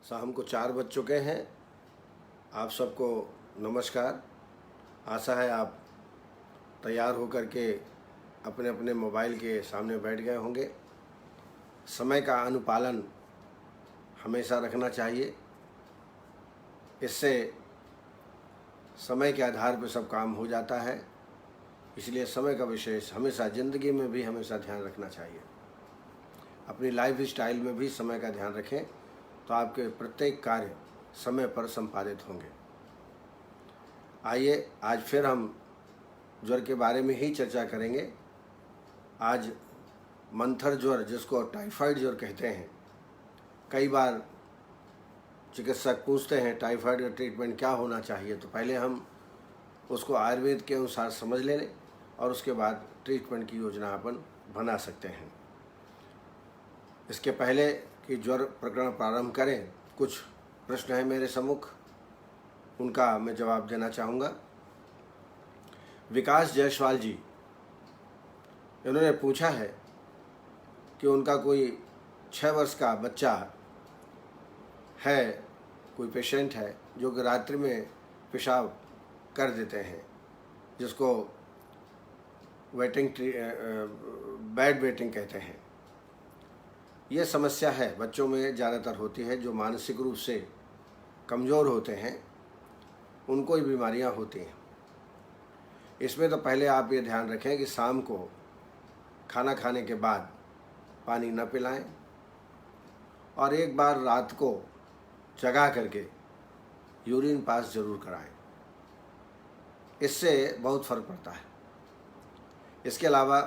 शाम को 4 बज चुके हैं। आप सबको नमस्कार। आशा है आप तैयार होकर के अपने अपने मोबाइल के सामने बैठ गए होंगे। समय का अनुपालन हमेशा रखना चाहिए। इससे समय के आधार पर सब काम हो जाता है। इसलिए समय का विशेष हमेशा ज़िंदगी में भी हमेशा ध्यान रखना चाहिए। अपनी लाइफ स्टाइल में भी समय का ध्यान रखें तो आपके प्रत्येक कार्य समय पर संपादित होंगे। आइए आज फिर हम ज्वर के बारे में ही चर्चा करेंगे। आज मंथर ज्वर, जिसको टाइफाइड ज्वर कहते हैं, कई बार चिकित्सक पूछते हैं टाइफाइड का ट्रीटमेंट क्या होना चाहिए, तो पहले हम उसको आयुर्वेद के अनुसार समझ लें और उसके बाद ट्रीटमेंट की योजना अपन बना सकते हैं। इसके पहले कि ज्वर प्रकरण प्रारंभ करें, कुछ प्रश्न हैं मेरे सम्मुख, उनका मैं जवाब देना चाहूँगा। विकास जायसवाल जी, इन्होंने पूछा है कि उनका कोई 6 वर्ष का बच्चा है, कोई पेशेंट है जो कि रात्रि में पेशाब कर देते हैं, जिसको बैड वेटिंग कहते हैं। ये समस्या है, बच्चों में ज़्यादातर होती है। जो मानसिक रूप से कमज़ोर होते हैं उनको ही बीमारियां होती हैं। इसमें तो पहले आप ये ध्यान रखें कि शाम को खाना खाने के बाद पानी न पिलाएं और एक बार रात को जगा करके यूरिन पास ज़रूर कराएं। इससे बहुत फ़र्क पड़ता है। इसके अलावा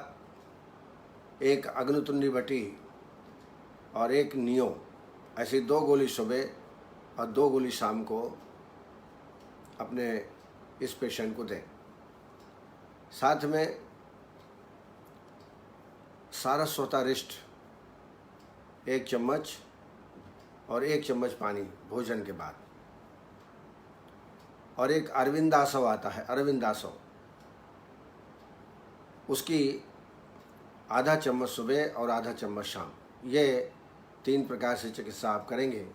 एक अग्नितुंडी बटी और एक नियो, ऐसी 2 गोली सुबह और 2 गोली शाम को अपने इस पेशेंट को दें। साथ में सारस्वतारिष्ट 1 चम्मच और 1 चम्मच पानी भोजन के बाद, और एक अरविंदासव आता है, अरविंदासव, उसकी आधा चम्मच सुबह और आधा चम्मच शाम। ये 3 प्रकार से चिकित्सा आप करेंगे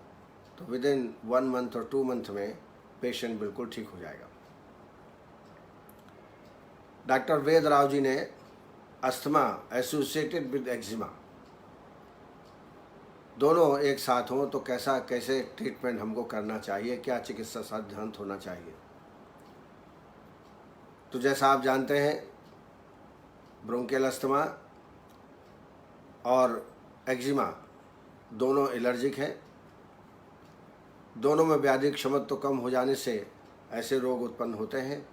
तो विद इन 1 मंथ और 2 मंथ में पेशेंट बिल्कुल ठीक हो जाएगा। डॉक्टर वेद राव जी ने अस्थमा एसोसिएटेड विद एक्जिमा, दोनों एक साथ हों तो कैसे ट्रीटमेंट हमको करना चाहिए, क्या चिकित्सा सिद्धांत होना चाहिए। तो जैसा आप जानते हैं, ब्रोंकियल अस्थमा और एक्जिमा दोनों एलर्जिक हैं। दोनों में व्याधि क्षमता तो कम हो जाने से ऐसे रोग उत्पन्न होते हैं।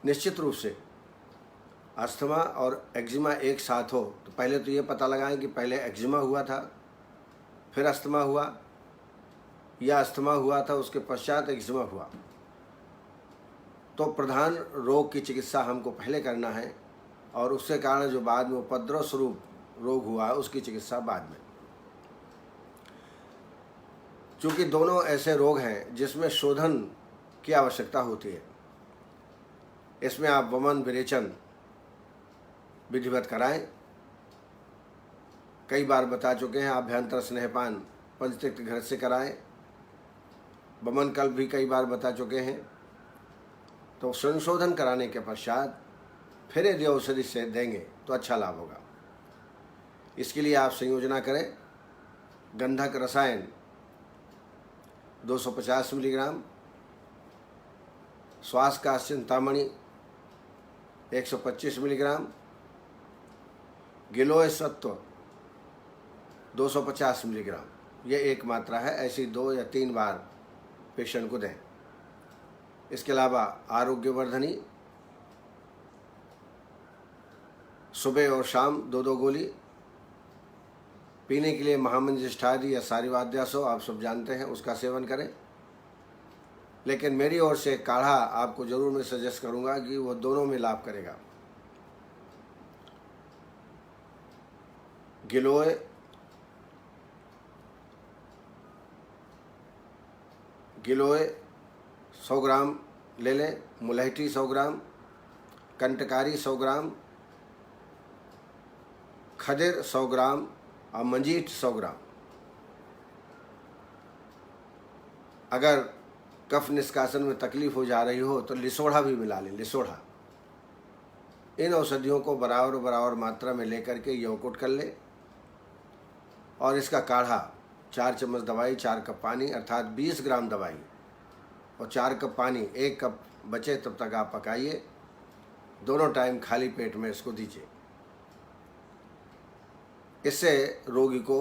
निश्चित रूप से अस्थमा और एक्जिमा एक साथ हो तो पहले तो ये पता लगाएं कि पहले एक्जिमा हुआ था फिर अस्थमा हुआ, या अस्थमा हुआ था उसके पश्चात एक्जिमा हुआ। तो प्रधान रोग की चिकित्सा हमको पहले करना है और उसके कारण जो बाद में उपद्रव स्वरूप रोग हुआ उसकी चिकित्सा बाद में। चूँकि दोनों ऐसे रोग हैं जिसमें शोधन की आवश्यकता होती है, इसमें आप वमन विरेचन विधिवत कराएं। कई बार बता चुके हैं, आभ्यंतर स्नेहपान पंचतिक्त घर से कराएं। वमन कल्प भी कई बार बता चुके हैं। तो संशोधन कराने के पश्चात फिर यदि औषधि से देंगे तो अच्छा लाभ होगा। इसके लिए आप संयोजना करें, गंधक रसायन 250 मिलीग्राम, श्वास का चिंतामणि 125 मिलीग्राम, गिलोय सत्व 250 मिलीग्राम, ये एक मात्रा है। ऐसी 2 या 3 बार पेशेंट को दें। इसके अलावा आरोग्यवर्धनी सुबह और शाम 2-2 गोली। पीने के लिए महामंजिष्ठादि या सारिवाद्यासो आप सब जानते हैं, उसका सेवन करें। लेकिन मेरी ओर से काढ़ा आपको जरूर मैं सजेस्ट करूंगा कि वो दोनों में लाभ करेगा। गिलोय 100 ग्राम ले लें, मुलहठी 100 ग्राम, कंटकारी 100 ग्राम, खदिर 100 ग्राम और मंजीठ 100 ग्राम, अगर कफ निष्कासन में तकलीफ हो जा रही हो तो लिसोड़ा भी मिला लें, लिसोड़ा। इन औषधियों को बराबर बराबर मात्रा में लेकर के यौकुट कर ले और इसका काढ़ा 4 चम्मच दवाई 4 कप पानी अर्थात 20 ग्राम दवाई और 4 कप पानी 1 कप बचे तब तक आप पकाइए। दोनों टाइम खाली पेट में इसको दीजिए। इससे रोगी को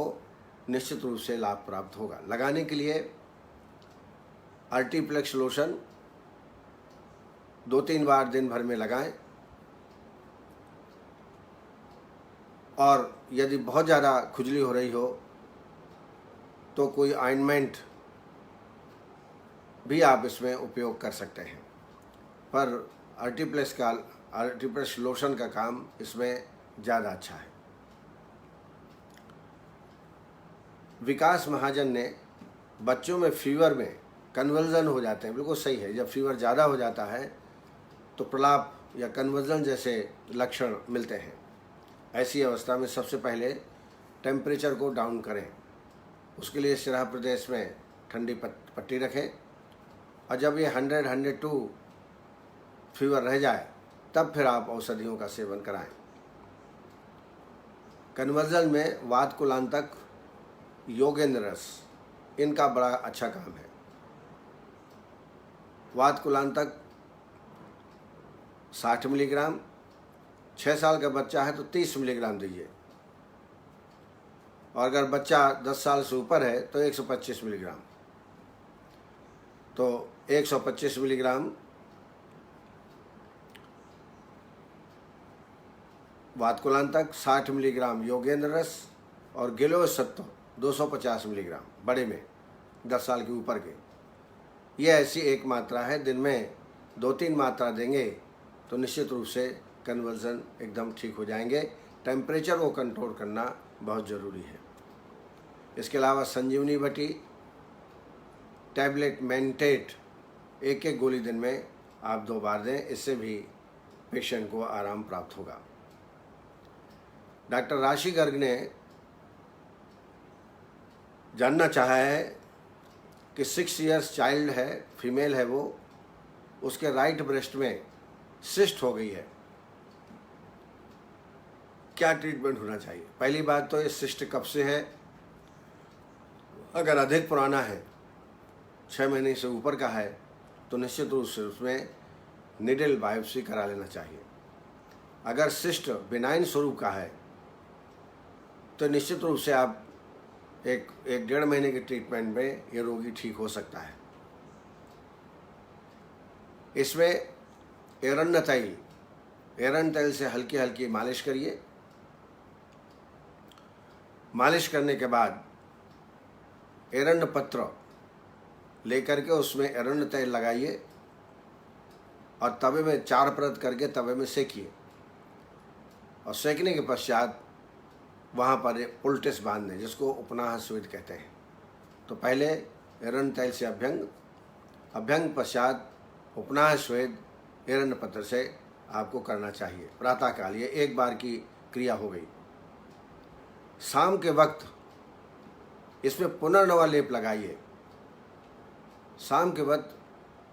निश्चित रूप से लाभ प्राप्त होगा। लगाने के लिए आर्टिप्लेक्स लोशन 2-3 बार दिन भर में लगाएं और यदि बहुत ज़्यादा खुजली हो रही हो तो कोई ऑइंटमेंट भी आप इसमें उपयोग कर सकते हैं, पर आर्टिप्लेक्स लोशन का काम इसमें ज़्यादा अच्छा है। विकास महाजन ने बच्चों में फीवर में कन्वर्जन हो जाते हैं, बिल्कुल सही है। जब फीवर ज़्यादा हो जाता है तो प्रलाप या कन्वर्जन जैसे लक्षण मिलते हैं। ऐसी अवस्था में सबसे पहले टेम्परेचर को डाउन करें। उसके लिए सिरा प्रदेश में ठंडी पट्टी रखें और जब ये 100-102 फीवर रह जाए तब फिर आप औषधियों का सेवन कराएं। कन्वर्जन में वातकुलांतक, योगेंद्र रस, इनका बड़ा अच्छा काम है। वातकुलांतक 60 मिलीग्राम, 6 साल का बच्चा है तो 30 मिलीग्राम दीजिए और अगर बच्चा 10 साल से ऊपर है तो 125 मिलीग्राम। तो 125 मिलीग्राम वातकुलांतक, 60 मिलीग्राम योगेंद्र रस और गिलोय सत्व 250 मिलीग्राम बड़े में 10 साल के ऊपर के। यह ऐसी एक मात्रा है, दिन में 2-3 मात्रा देंगे तो निश्चित रूप से कन्वर्जन एकदम ठीक हो जाएंगे। टेम्परेचर को कंट्रोल करना बहुत ज़रूरी है। इसके अलावा संजीवनी बटी, टैबलेट मेंटेट 1-1 गोली दिन में आप 2 बार दें, इससे भी पेशेंट को आराम प्राप्त होगा। डॉक्टर राशि गर्ग ने जानना चाहा है कि 6 इयर्स चाइल्ड है, फीमेल है वो, उसके राइट ब्रेस्ट में सिस्ट हो गई है, क्या ट्रीटमेंट होना चाहिए। पहली बात तो ये सिस्ट कब से है, अगर अधिक पुराना है, 6 महीने से ऊपर का है, तो निश्चित रूप से उसमें निडल बायोप्सी करा लेना चाहिए। अगर सिस्ट बिनाइन स्वरूप का है तो निश्चित रूप से आप एक 1-1.5 महीने के ट्रीटमेंट में ये रोगी ठीक हो सकता है। इसमें एरंड तेल से हल्की हल्की मालिश करिए। मालिश करने के बाद एरंड पत्र लेकर के उसमें एरंड तेल लगाइए और तवे में 4 परत करके तवे में सेकिए और सेकने के पश्चात वहाँ पर पुलटिस बांध दें, जिसको उपनाह स्वेद कहते हैं। तो पहले एरंड तेल से अभ्यंग पश्चात उपनाह स्वेद एरंड पत्र से आपको करना चाहिए प्रातःकाल। ये 1 बार की क्रिया हो गई। शाम के वक्त इसमें पुनर्नवा लेप लगाइए। शाम के वक्त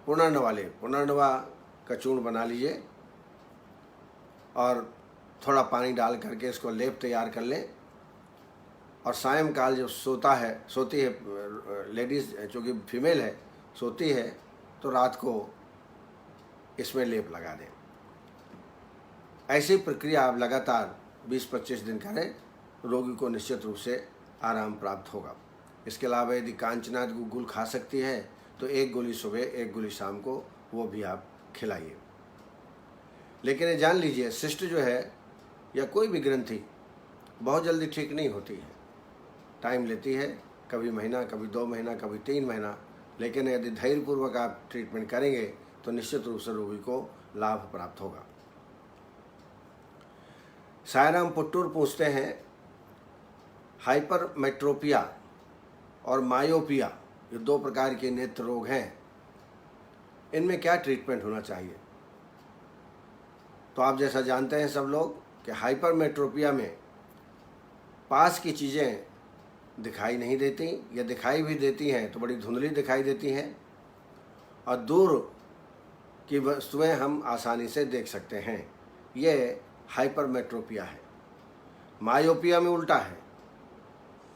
पुनर्नवा लेप, पुनर्नवा का चूर्ण बना लीजिए और थोड़ा पानी डाल करके इसको लेप तैयार कर लें और सायंकाल जब सोती है लेडीज़, चूँकि फीमेल है, सोती है तो रात को इसमें लेप लगा दें। ऐसी प्रक्रिया आप लगातार 20-25 दिन करें, रोगी को निश्चित रूप से आराम प्राप्त होगा। इसके अलावा यदि कांचनाथ गुल खा सकती है तो 1 गोली सुबह 1 गोली शाम को वो भी आप खिलाइए। लेकिन ये जान लीजिए, सिस्ट जो है या कोई भी ग्रंथि बहुत जल्दी ठीक नहीं होती है, टाइम लेती है, कभी महीना, कभी 2 महीना, कभी 3 महीना। लेकिन यदि धैर्यपूर्वक आप ट्रीटमेंट करेंगे तो निश्चित रूप से रोगी को लाभ प्राप्त होगा। सायराम पुट्टूर पूछते हैं, हाइपरमेट्रोपिया और मायोपिया, ये 2 प्रकार के नेत्र रोग हैं, इनमें क्या ट्रीटमेंट होना चाहिए। तो आप जैसा जानते हैं सब लोग कि हाइपरमेट्रोपिया में पास की चीज़ें दिखाई नहीं देती, या दिखाई भी देती हैं तो बड़ी धुंधली दिखाई देती हैं, और दूर की वस्तुएं हम आसानी से देख सकते हैं। ये हाइपरमेट्रोपिया है। मायोपिया में उल्टा है,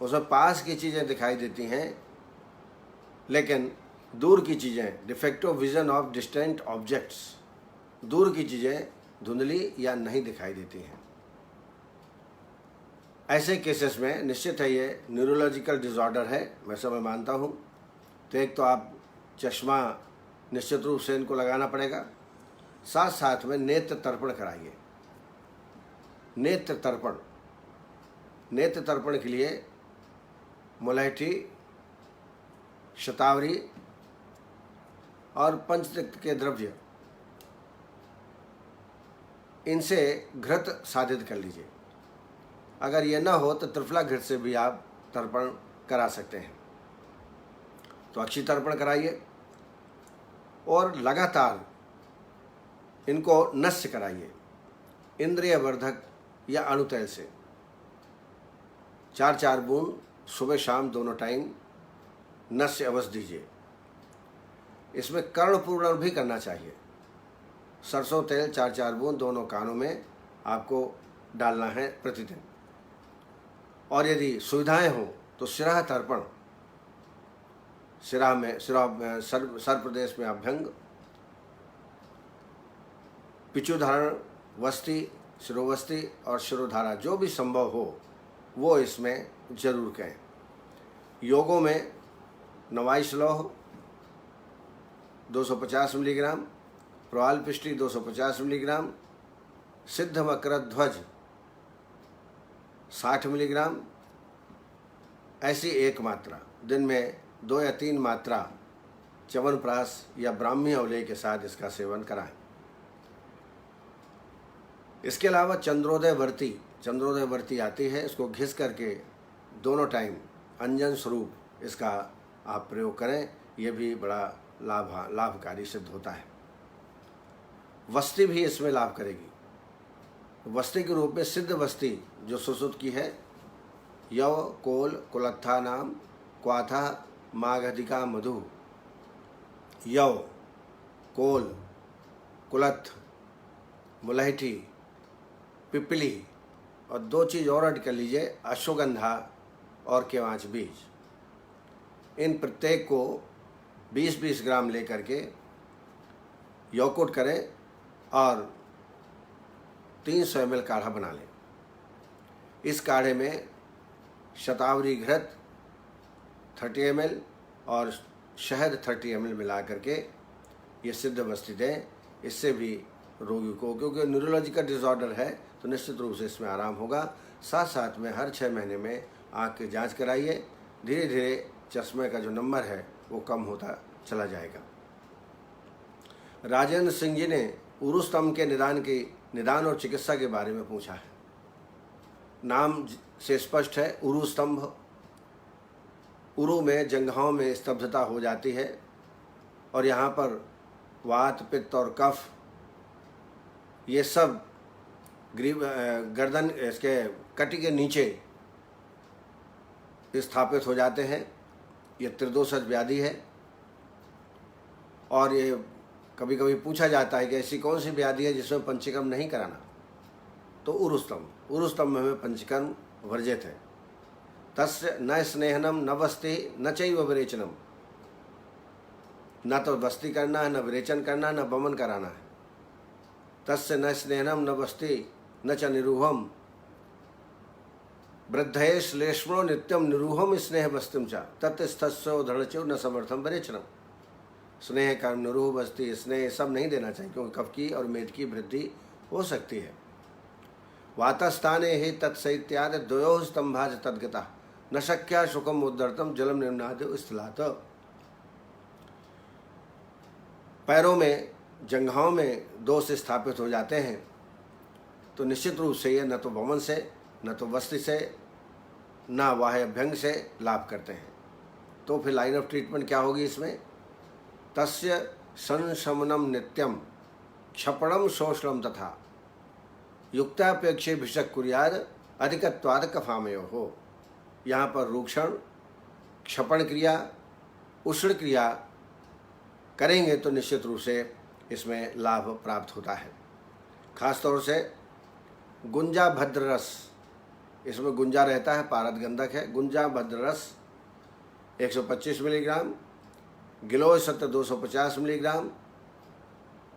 उसमें पास की चीज़ें दिखाई देती हैं लेकिन दूर की चीज़ें, defective vision of distant objects, दूर की चीज़ें धुंधली या नहीं दिखाई देती हैं। ऐसे केसेस में निश्चित है ये न्यूरोलॉजिकल डिसऑर्डर है, मैं सब मानता हूँ। तो एक तो आप चश्मा निश्चित रूप से इनको लगाना पड़ेगा, साथ साथ में नेत्र तर्पण कराइए। नेत्र तर्पण के लिए मुलैठी, शतावरी और पंचतत्व के द्रव्य, इनसे घृत साधित कर लीजिए। अगर ये ना हो तो त्रिफला घृत से भी आप तर्पण करा सकते हैं। तो अक्षी तर्पण कराइए और लगातार इनको नस्य कराइए इंद्रिय वर्धक या अणुतैल से। 4-4 बूंद सुबह शाम दोनों टाइम नस्य अवश्य दीजिए। इसमें कर्णपूर्ण भी करना चाहिए। सरसों तेल 4-4 बूंद दोनों कानों में आपको डालना है प्रतिदिन। और यदि सुविधाएं हों तो शिरा तर्पण, सर प्रदेश में अभ्यंग, पिचुधारण, वस्ती, शिरोवस्ती और शिरोधारा जो भी संभव हो वो इसमें जरूर करें। योगों में नवाई श्लोह 250 मिलीग्राम, प्रवाल पिष्टी 250 मिलीग्राम, सिद्ध मकर ध्वज 60 मिलीग्राम, ऐसी एक मात्रा, दिन में 2 या 3 मात्रा च्यवनप्राश या ब्राह्मी अवलेय के साथ इसका सेवन कराएं। इसके अलावा चंद्रोदय वर्ती आती है, इसको घिस करके दोनों टाइम अंजन स्वरूप इसका आप प्रयोग करें, यह भी बड़ा लाभकारी सिद्ध होता है। वस्ती भी इसमें लाभ करेगी। वस्ती के रूप में सिद्ध वस्ती जो सुश्रुत की है, यव कोल कुलत्था नाम क्वाथा माघधिका मधु, यव कोल कुलत्थ मुलैठी पिपली, और 2 चीज़ और ऐड कर लीजिए, अश्वगंधा और केवांच बीज। इन प्रत्येक को 20-20 ग्राम लेकर के यौकुट करें और 300 ml काढ़ा बना लें। इस काढ़े में शतावरी घृत 30 ml और शहद 30 ml मिला करके ये सिद्ध वस्ती दें। इससे भी रोगी को, क्योंकि न्यूरोलॉजिकल डिसऑर्डर है तो निश्चित रूप से इसमें आराम होगा। साथ साथ में हर 6 महीने में आँख की जांच कराइए। धीरे धीरे चश्मे का जो नंबर है वो कम होता चला जाएगा। राजेंद्र सिंह जी ने उरु स्तंभ के निदान और चिकित्सा के बारे में पूछा है। नाम से स्पष्ट है, उरु स्तंभ। उरु में, जंघाओं में स्तब्धता हो जाती है और यहाँ पर वात, पित्त और कफ ये सब गर्दन, इसके कटी के नीचे स्थापित हो जाते हैं। ये त्रिदोषज व्याधि है और ये कभी कभी पूछा जाता है कि ऐसी कौन सी व्याधि है जिसमें पंचकर्म नहीं कराना। तो उरु स्तंभ में पंचकर्म वर्जित है। तस्य न स्नेहनम न वस्ति न चैव विरेचनम, न तो वस्ती करना है, न विरेचन करना है, न बमन कराना है। तस्य न स्नेहनम न वस्ति न च निरूहम, वृद्धये श्लेष्मणो नित्यम निरूहम स्नेह वस्तिम च तत्स्थस्यो धरणचो न समर्थम विरेचनम। स्नेह, कर्म, निरूह, वस्ती, स्नेह सब नहीं देना चाहिए क्योंकि कफ की और मेद की वृद्धि हो सकती है। वातस्थाने ही तत्सैत्याद द्वयोः स्तंभाज तद्गता न शक्या शुकम उद्धर्तम जलम निम्नादि स्थलात्। पैरों में, जंघाओं में दोष स्थापित हो जाते हैं तो निश्चित रूप से ये न तो वमन से, न तो वस्ति से, न वाह्य अभ्यंग से लाभ करते हैं। तो फिर लाइन ऑफ ट्रीटमेंट क्या होगी इसमें? तस्य संशमनम नित्यम क्षपणम शोषणम तथा युक्तापेक्षे भिषक कुर्याद अधिकत्वाद कफामयो हो। यहाँ पर रूक्षण, क्षपण क्रिया, उष्ण क्रिया करेंगे तो निश्चित रूप से इसमें लाभ प्राप्त होता है। खास तौर से गुंजा भद्र रस, इसमें गुंजा रहता है, पारद गंधक है। गुंजा भद्र रस 125 मिलीग्राम, गिलोय सत्व 250 मिलीग्राम,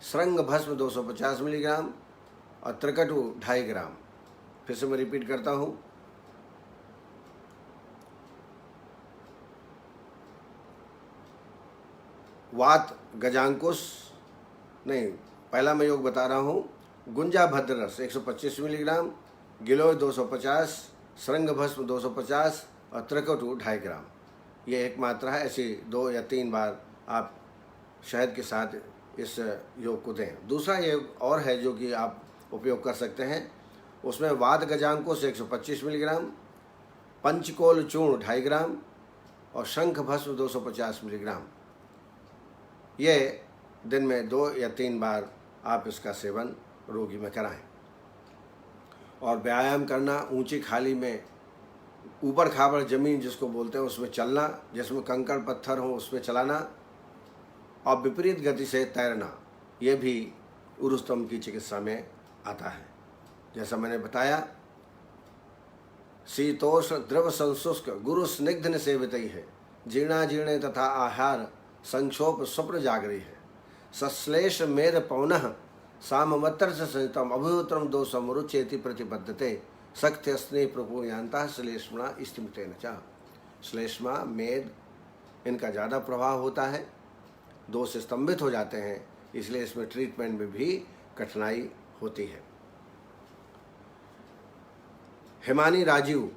श्रृंग भस्म 250 मिलीग्राम और त्रिकटु 2.5 ग्राम। फिर से मैं रिपीट करता हूँ, वात गजांकुश नहीं, पहला मैं योग बता रहा हूँ। गुंजा भद्र रस 125 मिलीग्राम, गिलोय 250, श्रृंग भस्म 250 और त्रिकटु 2.5 ग्राम। ये एक मात्रा है। ऐसी 2 या 3 बार आप शहद के साथ इस योग को दें। दूसरा योग और है जो कि आप उपयोग कर सकते हैं, उसमें वात गजांकुश 125 मिलीग्राम, पंचकोल चूर्ण 2.5 ग्राम और शंख भस्म 250 मिलीग्राम। ये दिन में 2 या 3 बार आप इसका सेवन रोगी में कराएं। और व्यायाम करना, ऊंची खाली में, ऊबड़ खाबड़ जमीन जिसको बोलते हैं उसमें चलना, जिसमें कंकड़ पत्थर हो उसमें चलाना और विपरीत गति से तैरना, ये भी उरुस्तम की चिकित्सा में आता है। जैसा मैंने बताया, शीतोष्ण द्रव संशुष्क गुरु स्निग्धन सेवित है, जीर्णा जीर्णे तथा आहार संक्षोभ स्वप्न जागरी है, सश्लेष मेद पौनः सामवत्र से संहितम अभिवत्रम दोषम रुचेति प्रतिबद्धते शक्ति स्नेह प्रपूयांता श्लेष्मा स्थिमितेन च। श्लेष्मा मेद इनका ज़्यादा प्रभाव होता है, दोष स्तंभित हो जाते हैं, इसलिए इसमें ट्रीटमेंट में भी कठिनाई होती है। हिमानी राजीव,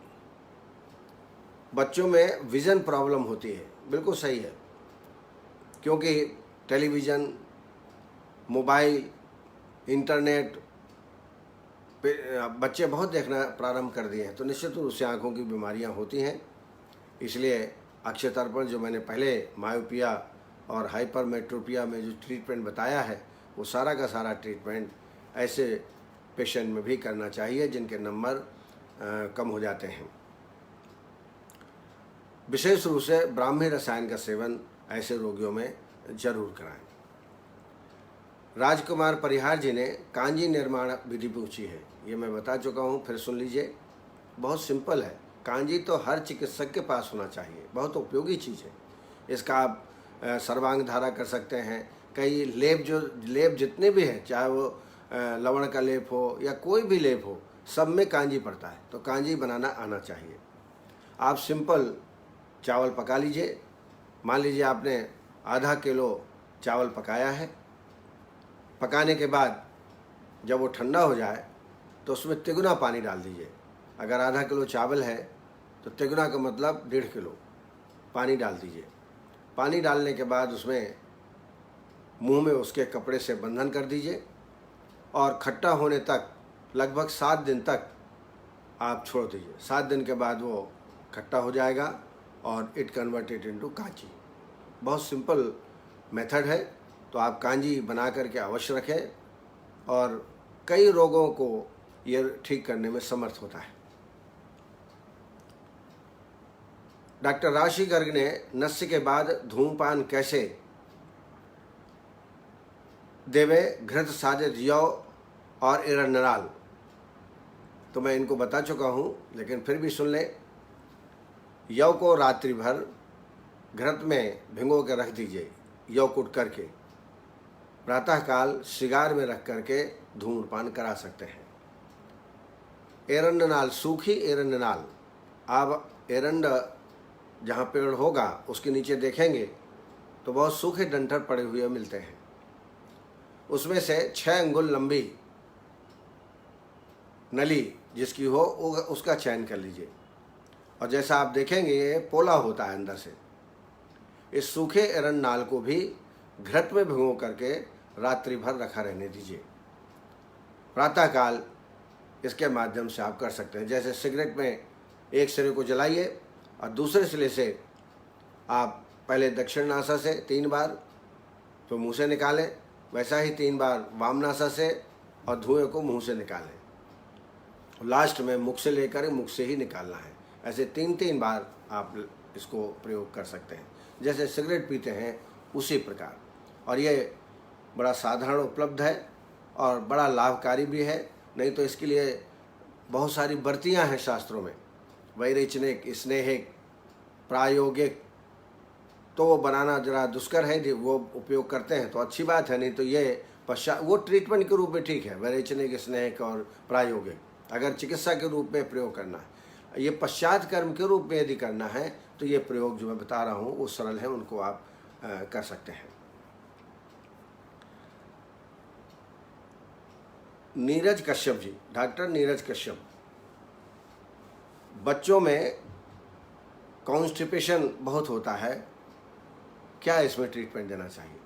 बच्चों में विज़न प्रॉब्लम होती है, बिल्कुल सही है, क्योंकि टेलीविज़न, मोबाइल, इंटरनेट पे बच्चे बहुत देखना प्रारंभ कर दिए हैं, तो निश्चित रूप से आँखों की बीमारियाँ होती हैं। इसलिए अक्षय तर्पण जो मैंने पहले मायोपिया और हाइपरमेट्रोपिया में जो ट्रीटमेंट बताया है, वो सारा का सारा ट्रीटमेंट ऐसे पेशेंट में भी करना चाहिए जिनके नंबर कम हो जाते हैं। विशेष रूप से ब्राह्मी रसायन का सेवन ऐसे रोगियों में जरूर कराएं। राजकुमार परिहार जी ने कांजी निर्माण विधि पूछी है, ये मैं बता चुका हूँ, फिर सुन लीजिए। बहुत सिंपल है, कांजी तो हर चिकित्सक के पास होना चाहिए, बहुत उपयोगी चीज़ है। इसका आप सर्वांग धारा कर सकते हैं। कई लेप जितने भी हैं, चाहे वो लवण का लेप हो या कोई भी लेप हो, सब में कांजी पड़ता है, तो कांजी बनाना आना चाहिए। आप सिंपल चावल पका लीजिए। मान लीजिए आपने आधा किलो चावल पकाया है, पकाने के बाद जब वो ठंडा हो जाए तो उसमें तिगुना पानी डाल दीजिए। अगर आधा किलो चावल है तो तिगुना का मतलब 1.5 किलो पानी डाल दीजिए। पानी डालने के बाद उसमें मुंह में उसके कपड़े से बंधन कर दीजिए और खट्टा होने तक लगभग 7 दिन तक आप छोड़ दीजिए। 7 दिन के बाद वो खट्टा हो जाएगा और इट कन्वर्टेड इनटू कांजी। बहुत सिंपल मेथड है, तो आप कांजी बना करके अवश्य रखें और कई रोगों को ये ठीक करने में समर्थ होता है। डॉक्टर राशि गर्ग ने नस्य के बाद धूमपान कैसे देवे घृत साजित यौ और एरंडनाल, तो मैं इनको बता चुका हूँ, लेकिन फिर भी सुन लें। यौ को रात्रि भर घृत में भिगो के रख दीजिए, यौ कुट करके प्रातःकाल सिगार में रख करके धूम्रपान करा सकते हैं। एरंडनाल, सूखी एरंडनाल, आप एरंड जहाँ पेड़ होगा उसके नीचे देखेंगे तो बहुत सूखे डंठल पड़े हुए मिलते हैं, उसमें से 6 अंगुल लंबी नली जिसकी हो उसका चयन कर लीजिए और जैसा आप देखेंगे ये पोला होता है अंदर से। इस सूखे एरंडनाल को भी घृत में भिगो करके रात्रि भर रखा रहने दीजिए। प्रातःकाल इसके माध्यम से आप कर सकते हैं। जैसे सिगरेट में एक सिरे को जलाइए और दूसरे सिरे से आप पहले दक्षिण नासा से 3 बार तो मुंह से निकालें, वैसा ही 3 बार वाम नासा से और धुएं को मुंह से निकालें। लास्ट में मुख से लेकर मुख से ही निकालना है। ऐसे 3-3 बार आप इसको प्रयोग कर सकते हैं। जैसे सिगरेट पीते हैं उसी प्रकार। और ये बड़ा साधारण उपलब्ध है और बड़ा लाभकारी भी है। नहीं तो इसके लिए बहुत सारी बर्तियाँ हैं शास्त्रों में, वैरेचनिक, स्नेहिक, प्रायोगिक, तो वो बनाना जरा दुष्कर है। जो वो उपयोग करते हैं तो अच्छी बात है, नहीं तो ये पश्चात वो ट्रीटमेंट के रूप में ठीक है, वैरेचनिक, स्नेहिक और प्रायोगिक। अगर चिकित्सा के रूप में प्रयोग करना है, ये पश्चात कर्म के रूप में यदि करना है तो ये प्रयोग जो मैं बता रहा हूँ वो सरल है, उनको आप कर सकते हैं। नीरज कश्यप जी, डॉक्टर नीरज कश्यप, बच्चों में कॉन्स्टिपेशन बहुत होता है, क्या इसमें ट्रीटमेंट देना चाहिए?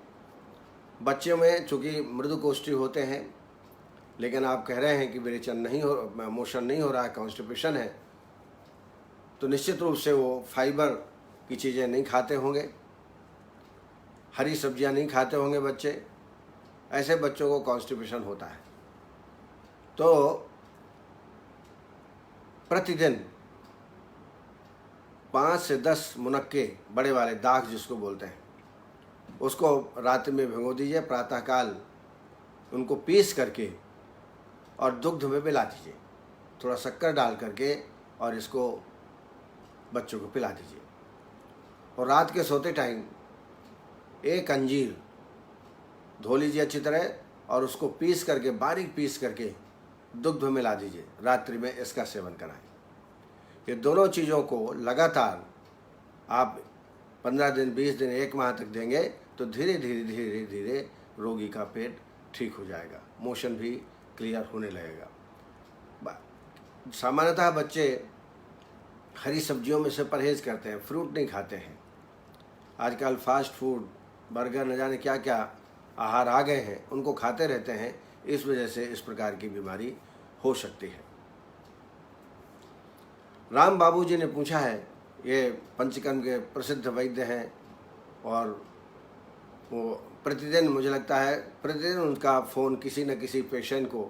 बच्चों में चूँकि मृदुकोष्ठी होते हैं, लेकिन आप कह रहे हैं कि विरेचन नहीं हो, मोशन नहीं हो रहा है, कॉन्स्टिपेशन है, तो निश्चित रूप से वो फाइबर की चीज़ें नहीं खाते होंगे, हरी सब्जियां नहीं खाते होंगे बच्चे। ऐसे बच्चों को कॉन्स्टिपेशन होता है। तो प्रतिदिन 5 से 10 मुनक्के, बड़े वाले दाग जिसको बोलते हैं, उसको रात में भिगो दीजिए, प्रातःकाल उनको पीस करके और दुग्ध में मिला दीजिए, थोड़ा शक्कर डाल करके, और इसको बच्चों को पिला दीजिए। और रात के सोते टाइम एक अंजीर धो लीजिए अच्छी तरह और उसको पीस करके, बारीक पीस करके दुग्ध में मिला दीजिए, रात्रि में इसका सेवन कराएं। ये दोनों चीज़ों को लगातार आप 15 दिन, 20 दिन, 1 माह तक देंगे तो धीरे धीरे धीरे धीरे रोगी का पेट ठीक हो जाएगा, मोशन भी क्लियर होने लगेगा। सामान्यतः बच्चे हरी सब्जियों में से परहेज़ करते हैं, फ्रूट नहीं खाते हैं। आजकल फास्ट फूड, बर्गर, न जाने क्या क्या आहार आ गए हैं, उनको खाते रहते हैं, इस वजह से इस प्रकार की बीमारी हो सकती है। राम बाबू जी ने पूछा है, ये पंचकर्म के प्रसिद्ध वैद्य हैं और वो प्रतिदिन, मुझे लगता है प्रतिदिन उनका फ़ोन किसी न किसी पेशेंट को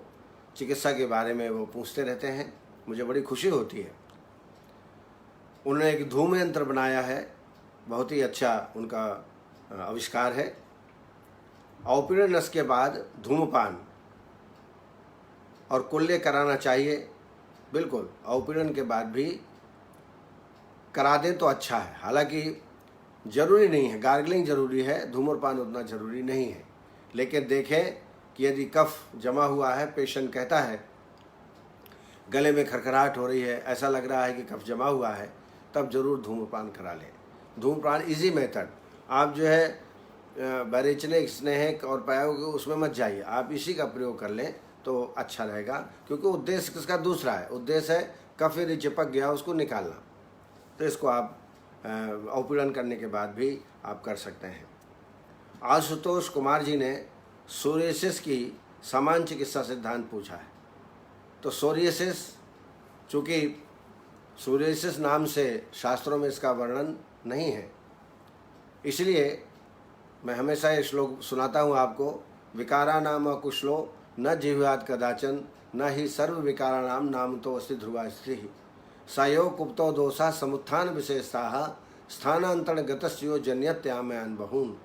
चिकित्सा के बारे में वो पूछते रहते हैं। मुझे बड़ी खुशी होती है। उन्होंने एक धूम यंत्र बनाया है, बहुत ही अच्छा उनका आविष्कार है। ऑपरेशन नस के बाद धूमपान और कुल्ले कराना चाहिए, बिल्कुल ऑपरेशन के बाद भी करा दें तो अच्छा है। हालांकि ज़रूरी नहीं है, गार्गलिंग ज़रूरी है, धूम्रपान उतना ज़रूरी नहीं है। लेकिन देखें कि यदि कफ जमा हुआ है, पेशेंट कहता है गले में खरखराहट हो रही है, ऐसा लग रहा है कि कफ जमा हुआ है, तब ज़रूर धूम्रपान करा लें। धूम्रपान इजी मेथड, आप जो है वैरेचनिक, स्नेहिक और प्रायोगिक उसमें मत जाइए, आप इसी का प्रयोग कर लें तो अच्छा रहेगा। क्योंकि उद्देश्य इसका दूसरा है, उद्देश्य है कफ यदि चिपक गया उसको निकालना, तो इसको आप ऑपरेशन करने के बाद भी आप कर सकते हैं। आशुतोष कुमार जी ने सोरियासिस की सामान्य चिकित्सा सिद्धांत पूछा है। तो सोरियासिस, चूँकि सोरियासिस नाम से शास्त्रों में इसका वर्णन नहीं है, इसलिए मैं हमेशा ये श्लोक सुनाता हूँ आपको, विकारा नाम अकुशलो न जिह्वात कदाचन न ही सर्व विकारा नाम तो अस्ति ध्रुवा स्थिति सायो कुप्तो दोषा समुत्थान विशेषता स्थानांतरण गतस्यो जन्यत्यामयान बहून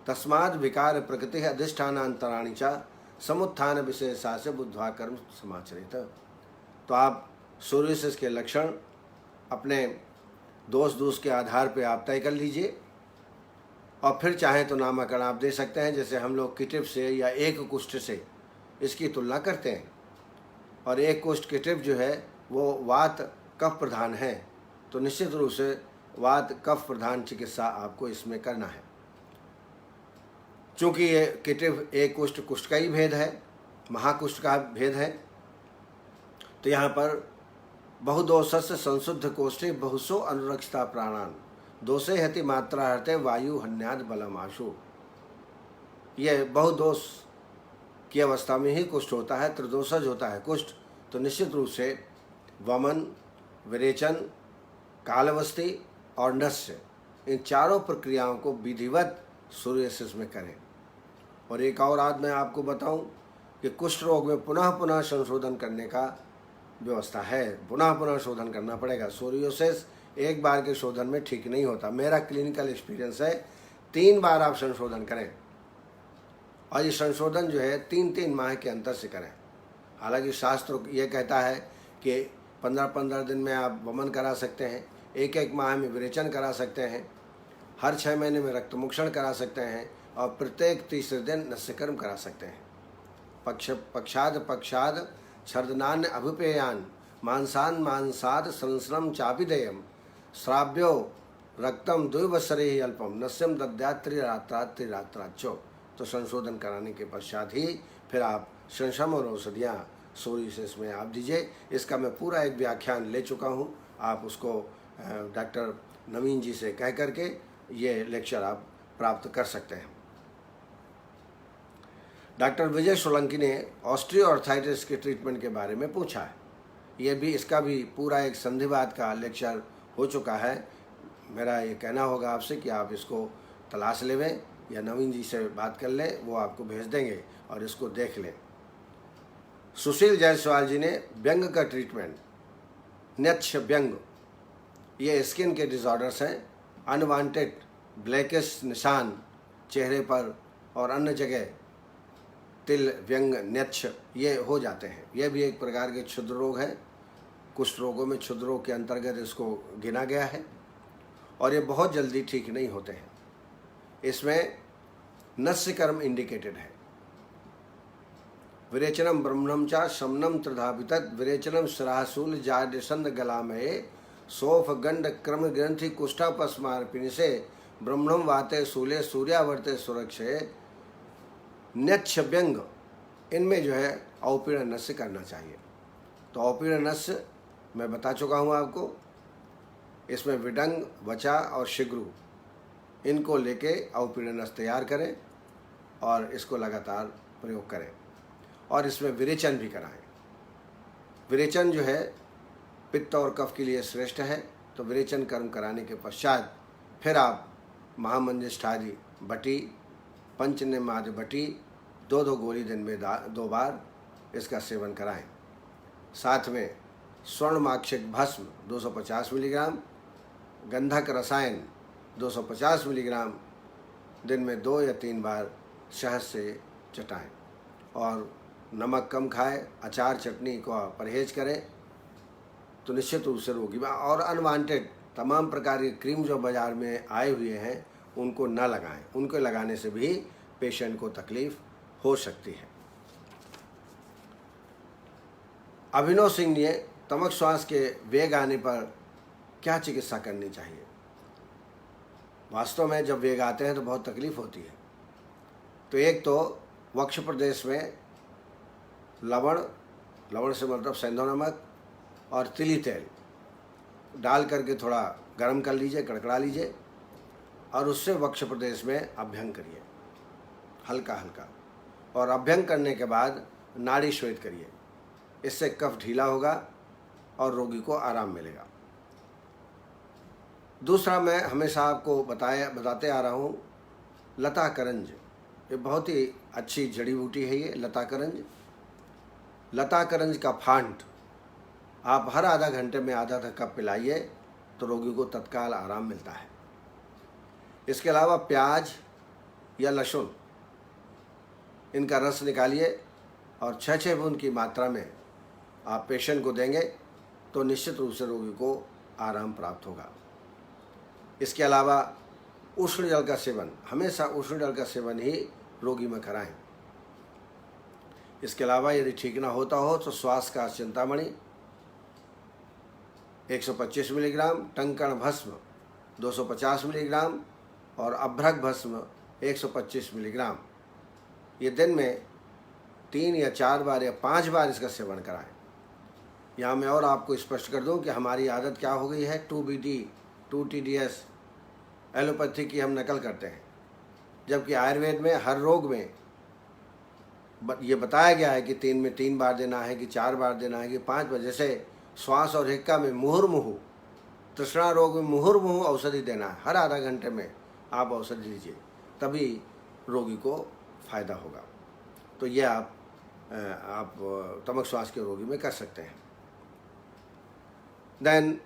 तस्माद् विकार प्रकृति अधिष्ठानांतराणि च समुत्थान विशेषा से बुद्ध्वा कर्म समाचरित। तो आप सोरियासिस के लक्षण अपने दोष के आधार पर आप तय कर लीजिए, और फिर चाहें तो नामकरण आप दे सकते हैं। जैसे हम लोग किटिप से या एक कुष्ठ से इसकी तुलना करते हैं, और एक कुष्ठ किटिप जो है वो वात कफ प्रधान है, तो निश्चित रूप से वात कफ प्रधान चिकित्सा आपको इसमें करना है। चूँकि ये किटिप एक कुष्ठ, कुष्ठ का ही भेद है, महाकुष्ठ का भेद है, तो यहाँ पर बहुदोषस्य संशुद्ध कोष्ठे बहुसो अनुरक्षिता प्राणान दोषे हति मात्रा हरते वायु हन्याद बलम आशु। ये बहुदोष की अवस्था में ही कुष्ठ होता है, त्रिदोषज होता है कुष्ठ। तो निश्चित रूप से वमन, विरेचन, कालवस्ती और नस्य, इन चारों प्रक्रियाओं को विधिवत सोरियासिस में करें। और एक और बात मैं आपको बताऊं कि कुष्ठ रोग में पुनः पुनः संशोधन करने का व्यवस्था है, पुनः पुनः शोधन करना पड़ेगा। सोरियोसिस एक बार के शोधन में ठीक नहीं होता। मेरा क्लिनिकल एक्सपीरियंस है 3 बार आप संशोधन करें, और ये संशोधन जो है 3-3 माह के अंतर से करें। हालांकि शास्त्र ये कहता है कि 15-15 दिन में आप वमन करा सकते हैं, 1-1 माह में विरेचन करा सकते हैं, हर 6 महीने में रक्तमोक्षण करा सकते हैं, और प्रत्येक तीसरे दिन नस्यकर्म करा सकते हैं। पक्षाद छर्दनान्य अभिपेयान मांसान मांसाद संसनम चापिदेयम श्राव्यो रक्तम द्विवत्सरे ही अल्पम नस्यम दद्यात्रिरात्राच्यो। तो संशोधन कराने के पश्चात ही फिर आप संशम और औषधियाँ सोरियोसिस में आप दीजिए। इसका मैं पूरा एक व्याख्यान ले चुका हूँ, आप उसको डॉक्टर नवीन जी से कह करके ये लेक्चर आप प्राप्त कर सकते हैं। डॉक्टर विजय सोलंकी ने ऑस्टियोआर्थराइटिस के ट्रीटमेंट के बारे में पूछा है। ये भी, इसका भी पूरा एक संधिवात का लेक्चर हो चुका है। मेरा ये कहना होगा आपसे कि आप इसको तलाश लें या नवीन जी से बात कर लें, वो आपको भेज देंगे और इसको देख लें। सुशील जायसवाल जी ने व्यंग का ट्रीटमेंट, नेत्र व्यंग, ये स्किन के डिसऑर्डर्स हैं, अनवांटेड ब्लैकिश निशान चेहरे पर और अन्य जगह, तिल, व्यंग, नेत्र, ये हो जाते हैं। यह भी एक प्रकार के क्षुद्र रोग है। कुछ रोगों में क्षुद्र रोग के अंतर्गत इसको गिना गया है, और ये बहुत जल्दी ठीक नहीं होते हैं। इसमें नस्यकर्म इंडिकेटेड है। विरेचनम ब्रह्मणम चा शमनम त्रिधापितत विरेचनम सराहसूल जाडसंद गलामये सोफ गंड क्रम ग्रंथि कुष्ठापस्मार्पिणी से ब्रह्मणम वाते सूले सूर्यावर्ते सुरक्षे नेत्र व्यंग, इनमें जो है अवपीड़न नस्य करना चाहिए। तो अवपीड़न नस्य मैं बता चुका हूँ आपको। इसमें विडंग, वचा और शिग्रू, इनको लेके अवपीड़न नस्य तैयार करें और इसको लगातार प्रयोग करें, और इसमें विरेचन भी कराएं। विरेचन जो है पित्त और कफ के लिए श्रेष्ठ है। तो विरेचन कर्म कराने के पश्चात फिर आप महामंजिष्ठादि बटी, पंचनिमाद बटी 2-2 गोली दिन में 2 बार इसका सेवन कराएं। साथ में स्वर्णमाक्षिक भस्म 250 मिलीग्राम, गंधक रसायन 250 मिलीग्राम दिन में 2 या 3 बार शहद से चटाएं, और नमक कम खाएं, अचार चटनी को परहेज करें। तो निश्चित रूप से रोगी में, और अनवांटेड तमाम प्रकार के क्रीम जो बाज़ार में आए हुए हैं उनको न लगाएं। उनको लगाने से भी पेशेंट को तकलीफ हो सकती है। अभिनव सिंह ने तमक श्वास के वेग आने पर क्या चिकित्सा करनी चाहिए। वास्तव में जब वेग आते हैं तो बहुत तकलीफ होती है। तो एक तो वक्ष प्रदेश में लवण से मतलब सेंधव नमक और तिली तेल डाल करके थोड़ा गर्म कर लीजिए, कड़कड़ा लीजिए, और उससे वक्ष प्रदेश में अभ्यंग करिए हल्का हल्का, और अभ्यंग करने के बाद नाड़ी श्वेत करिए। इससे कफ ढीला होगा और रोगी को आराम मिलेगा। दूसरा, मैं हमेशा आपको बताते आ रहा हूँ, लता करंज, ये बहुत ही अच्छी जड़ी बूटी है। ये लता करंज का फांट आप हर आधा घंटे में आधा कप पिलाइए तो रोगी को तत्काल आराम मिलता है। इसके अलावा प्याज या लहसुन, इनका रस निकालिए और 6-6 बूंद की मात्रा में आप पेशेंट को देंगे तो निश्चित रूप से रोगी को आराम प्राप्त होगा। इसके अलावा उष्ण जल का सेवन, हमेशा उष्ण जल का सेवन ही रोगी में कराएं। इसके अलावा यदि ठीक ना होता हो तो श्वास का चिंतामणि 125 मिलीग्राम, टंकण भस्म 250 मिलीग्राम और अभ्रक भस्म 125 मिलीग्राम, ये दिन में 3 या 4 बार या 5 बार इसका सेवन कराएं। यहाँ मैं और आपको स्पष्ट कर दूं कि हमारी आदत क्या हो गई है, 2BT 2TDS एलोपैथी की हम नकल करते हैं, जबकि आयुर्वेद में हर रोग में ये बताया गया है कि 3 में 3 बार देना है कि 4 बार देना है कि 5 बार। जैसे श्वास और हिक्का में मुहुर्मुहु, तृष्णा रोग में मुहुर्मुहु औषधि देना है, हर आधा घंटे में आप औषधि दीजिए, तभी रोगी को फ़ायदा होगा। तो ये आप तमक श्वास के रोगी में कर सकते हैं। देन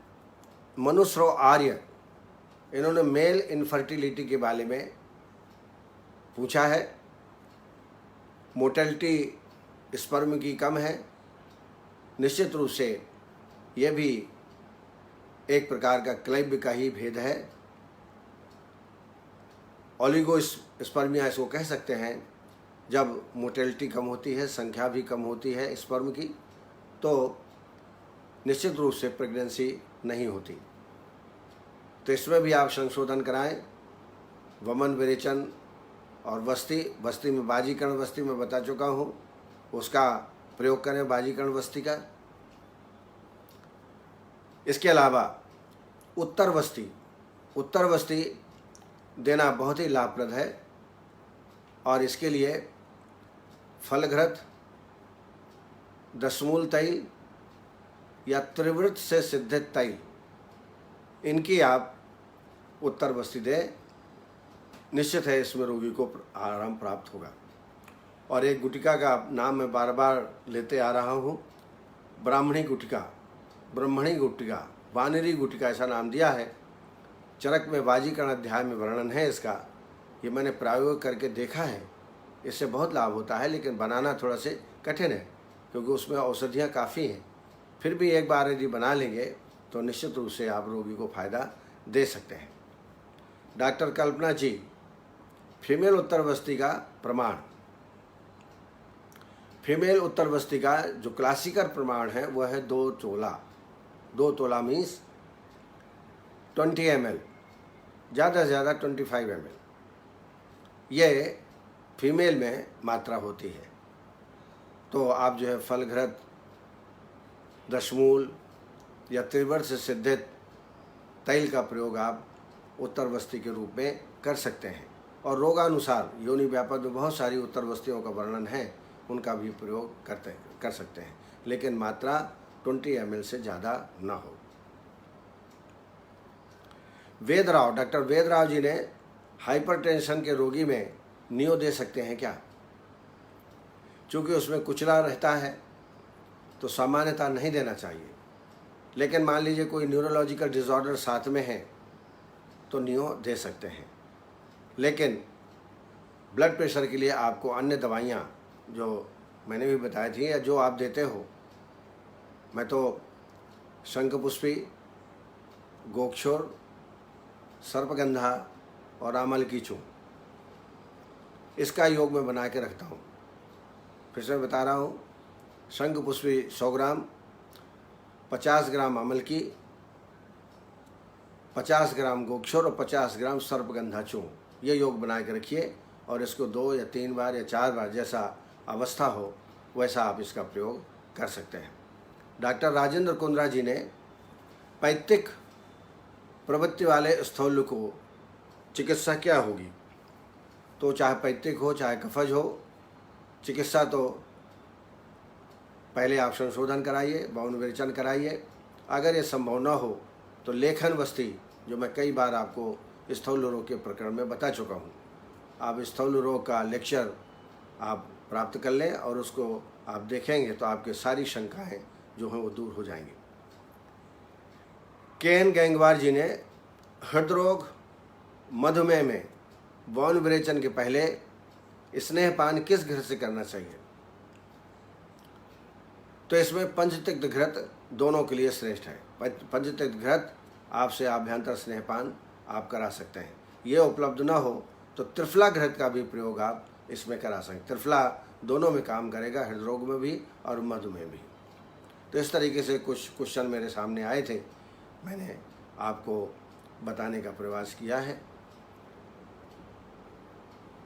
मनुश्रो आर्य, इन्होंने मेल इनफर्टिलिटी के बारे में पूछा है। मोर्टेलिटी स्पर्म की कम है। निश्चित रूप से यह भी एक प्रकार का क्लैब्य का ही भेद है। ओलिगोस्पर्मिया इसको कह सकते हैं। जब मोर्टेलिटी कम होती है, संख्या भी कम होती है स्पर्म की, तो निश्चित रूप से प्रेगनेंसी नहीं होती। तो इसमें भी आप संशोधन कराएं। वमन विरेचन और बस्ती में बाजीकरण बस्ती में बता चुका हूँ, उसका प्रयोग करें, बाजीकरण बस्ती का। इसके अलावा उत्तर बस्ती देना बहुत ही लाभप्रद है और इसके लिए फलघृत, दशमूल तैल या त्रिवृत से सिद्धित तैल, इनकी आप उत्तर बस्ती दें। निश्चित है इसमें रोगी को आराम प्राप्त होगा। और एक गुटिका का नाम मैं बार बार लेते आ रहा हूँ, ब्राह्मणी गुटिका, वानरी गुटिका ऐसा नाम दिया है। चरक में बाजीकरण अध्याय में वर्णन है इसका। ये मैंने प्रयोग करके देखा है, इससे बहुत लाभ होता है, लेकिन बनाना थोड़ा से कठिन है क्योंकि उसमें औषधियाँ काफ़ी हैं। फिर भी एक बार यदि बना लेंगे तो निश्चित रूप से आप रोगी को फ़ायदा दे सकते हैं। डॉक्टर कल्पना जी, फीमेल उत्तर बस्ती का प्रमाण। फीमेल उत्तर बस्ती का जो क्लासिकल प्रमाण है वह है 2 तोला। 2 तोला मीन्स 20 ml, ज़्यादा से ज़्यादा 25 ml, ये फीमेल में मात्रा होती है। तो आप जो है फलघृत, दशमूल या त्रिवर्त से सिद्धित तैल का प्रयोग आप उत्तर बस्ती के रूप में कर सकते हैं। और रोगानुसार योनि व्यापक में बहुत सारी उत्तर बस्तियों का वर्णन है, उनका भी प्रयोग कर सकते हैं, लेकिन मात्रा 20 ml से ज़्यादा ना हो। वेदराव, डॉक्टर वेदराव जी ने हाइपरटेंशन के रोगी में नियो दे सकते हैं क्या? चूँकि उसमें कुचला रहता है तो सामान्यतः नहीं देना चाहिए, लेकिन मान लीजिए कोई न्यूरोलॉजिकल डिसऑर्डर साथ में है तो नियो दे सकते हैं। लेकिन ब्लड प्रेशर के लिए आपको अन्य दवाइयाँ जो मैंने भी बताई थी या जो आप देते हो, मैं तो शंखपुष्पी, गोक्षुर, सर्पगंधा और आमल की चूँ, इसका योग में बना के रखता हूँ। फिर से बता रहा हूँ, शंखपुष्पी 100 ग्राम, 50 ग्राम आमल की, 50 ग्राम गोक्षुर और 50 ग्राम सर्पगंधा चूर्ण, ये योग बना के रखिए और इसको 2 या 3 बार या 4 बार जैसा अवस्था हो वैसा आप इसका प्रयोग कर सकते हैं। डॉक्टर राजेंद्र कुंद्रा जी ने पैतृक प्रवृत्ति वाले स्थूल को चिकित्सा क्या होगी? तो चाहे पैतृक हो चाहे कफज हो, चिकित्सा तो पहले आप संशोधन कराइए, बाउन विरेचन कराइए। अगर ये संभव न हो तो लेखन बस्ती, जो मैं कई बार आपको स्थूल रोग के प्रकरण में बता चुका हूँ, आप स्थूल रोग का लेक्चर आप प्राप्त कर लें और उसको आप देखेंगे तो आपके सारी शंकाएं जो हैं वो दूर हो जाएंगी। केएन गैंगवार जी ने हृदरोग, मधुमेह में बाउन विरेचन के पहले स्नेहपान किस घृत से करना चाहिए? तो इसमें पंचतिक्त घृत दोनों के लिए श्रेष्ठ है। पंचतिक्त घृत आपसे आभ्यंतर स्नेहपान आप करा सकते हैं। ये उपलब्ध ना हो तो त्रिफला घृत का भी प्रयोग आप इसमें करा सकते हैं। त्रिफला दोनों में काम करेगा, हृदरोग में भी और मधुमेह भी। तो इस तरीके से कुछ क्वेश्चन मेरे सामने आए थे, मैंने आपको बताने का प्रयास किया है।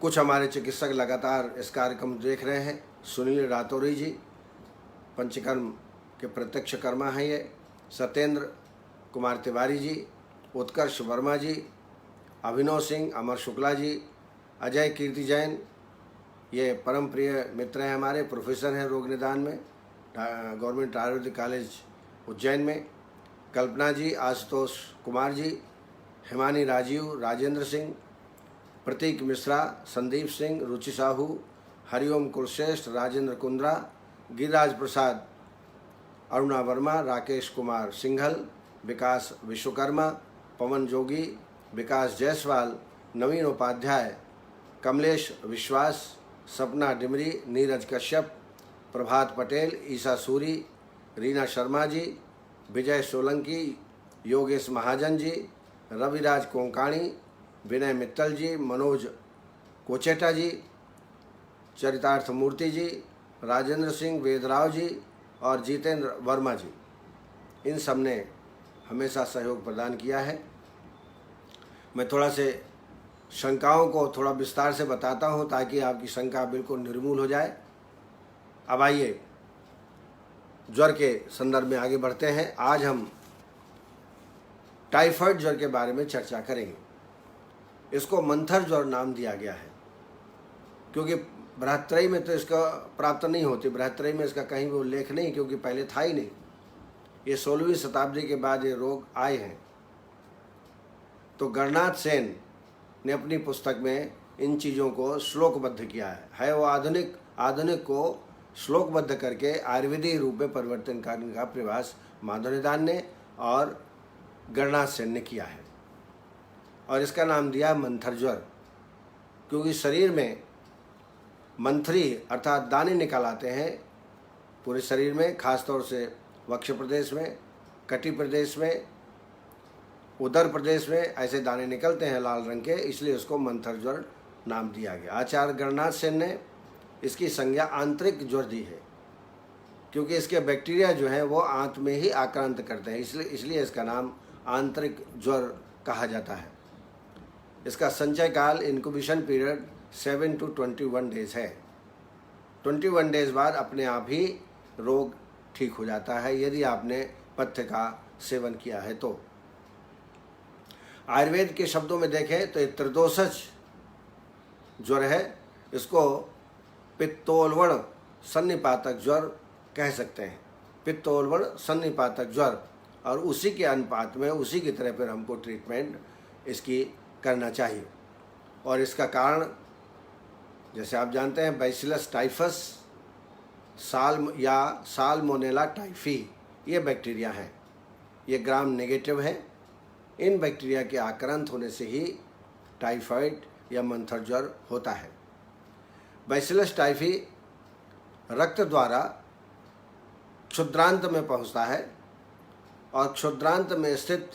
कुछ हमारे चिकित्सक लगातार इस कार्यक्रम देख रहे हैं। सुनील रातौरी जी पंचकर्म के प्रत्यक्ष कर्मा हैं, ये सत्येंद्र कुमार तिवारी जी, उत्कर्ष वर्मा जी, अभिनव सिंह, अमर शुक्ला जी, अजय कीर्ति जैन, ये परम प्रिय मित्र हैं हमारे, प्रोफेसर हैं रोग निदान में गवर्नमेंट आयुर्वेदिक कॉलेज उज्जैन में, कल्पना जी, आशुतोष कुमार जी, हिमानी राजीव, राजेंद्र सिंह, प्रतीक मिश्रा, संदीप सिंह, रुचि साहू, हरिओम कुलश्रेष्ठ, राजेंद्र कुंद्रा, गिरिराज प्रसाद, अरुणा वर्मा, राकेश कुमार सिंघल, विकास विश्वकर्मा, पवन जोगी, विकास जायसवाल, नवीन उपाध्याय, कमलेश विश्वास, सपना डिमरी, नीरज कश्यप, प्रभात पटेल, ईसा सूरी, रीना शर्मा जी, विजय सोलंकी, योगेश महाजन जी, रविराज कोंकाणी, विनय मित्तल जी, मनोज कोचेटा जी, चरितार्थ मूर्ति जी, राजेंद्र सिंह वेदराव जी और जितेंद्र वर्मा जी, इन सब ने हमेशा सहयोग प्रदान किया है। मैं थोड़ा से शंकाओं को थोड़ा विस्तार से बताता हूं ताकि आपकी शंका बिल्कुल निर्मूल हो जाए। अब आइए ज्वर के संदर्भ में आगे बढ़ते हैं। आज हम टाइफाइड ज्वर के बारे में चर्चा करेंगे। इसको मंथर ज्वर नाम दिया गया है क्योंकि बृहत्त्रयी में तो इसका प्राप्त नहीं होती, बृहत्त्रयी में इसका कहीं भी उल्लेख नहीं, क्योंकि पहले था ही नहीं। ये 16वीं शताब्दी के बाद ये रोग आए हैं। तो गणनाथ सेन ने अपनी पुस्तक में इन चीज़ों को श्लोकबद्ध किया है वो आधुनिक को श्लोकबद्ध करके आयुर्वेदिक रूप में परिवर्तन करने का प्रयास माधव निदान ने और गणनाथ सेन ने किया है और इसका नाम दिया मंथर ज्वर, क्योंकि शरीर में मंथरी अर्थात दाने निकल आते हैं पूरे शरीर में, खासतौर से वक्ष प्रदेश में, कटी प्रदेश में, उदर प्रदेश में ऐसे दाने निकलते हैं लाल रंग के, इसलिए उसको मंथर ज्वर नाम दिया गया। आचार्य गणनाथ सेन ने इसकी संज्ञा आंतरिक ज्वर दी है क्योंकि इसके बैक्टीरिया जो हैं वो आंत में ही आक्रांत करते हैं, इसलिए इसका नाम आंतरिक ज्वर कहा जाता है। इसका संचय काल इंक्यूबेशन पीरियड 7 to 21 डेज है। 21 डेज बाद अपने आप ही रोग ठीक हो जाता है यदि आपने पथ्य का सेवन किया है तो। आयुर्वेद के शब्दों में देखें तो ये त्रिदोषज ज्वर है। इसको पित्तोल्बण सन्निपातक ज्वर कह सकते हैं, पित्तोल्बण सन्निपातक ज्वर, और उसी के अनुपात में उसी की तरह फिर हमको ट्रीटमेंट इसकी करना चाहिए। और इसका कारण जैसे आप जानते हैं बैसिलस टाइफस साल्मोनेला टाइफी ये बैक्टीरिया हैं, ये ग्राम नेगेटिव हैं। इन बैक्टीरिया के आक्रांत होने से ही टाइफाइड या मंथर ज्वर होता है। बैसिलस टाइफी रक्त द्वारा क्षुद्रांत में पहुंचता है और क्षुद्रांत में स्थित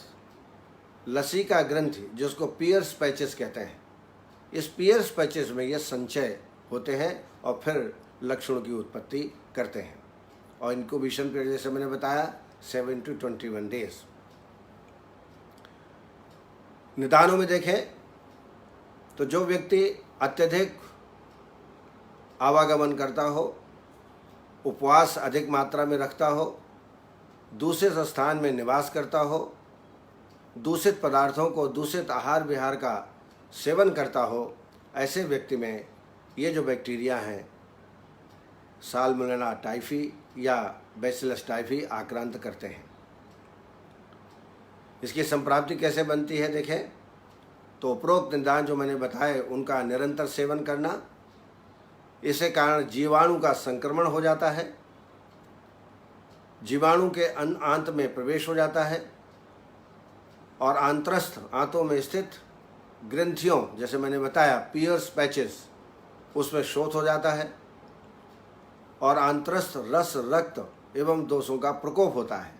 लसिका ग्रंथि जिसको पियर्स पैचेस कहते हैं, इस पियर्स पैचेस में ये संचय होते हैं और फिर लक्षणों की उत्पत्ति करते हैं। और इंक्यूबेशन पीरियड जैसे मैंने बताया 7 to 21 डेज। निदानों में देखें तो जो व्यक्ति अत्यधिक आवागमन करता हो, उपवास अधिक मात्रा में रखता हो, दूषित स्थान में निवास करता हो, दूषित पदार्थों को, दूषित आहार विहार का सेवन करता हो, ऐसे व्यक्ति में ये जो बैक्टीरिया हैं साल्मोनेला टाइफी या बैसिलस टाइफी आक्रांत करते हैं। इसकी संप्राप्ति कैसे बनती है देखें तो उपरोक्त निदान जो मैंने बताए उनका निरंतर सेवन करना, इसके कारण जीवाणु का संक्रमण हो जाता है, जीवाणु के आंत में प्रवेश हो जाता है और आंतरस्थ आंतों में स्थित ग्रंथियों जैसे मैंने बताया पियर्स पैचेस उसमें शोथ हो जाता है और आंतरस्थ रस रक्त एवं दोषों का प्रकोप होता है।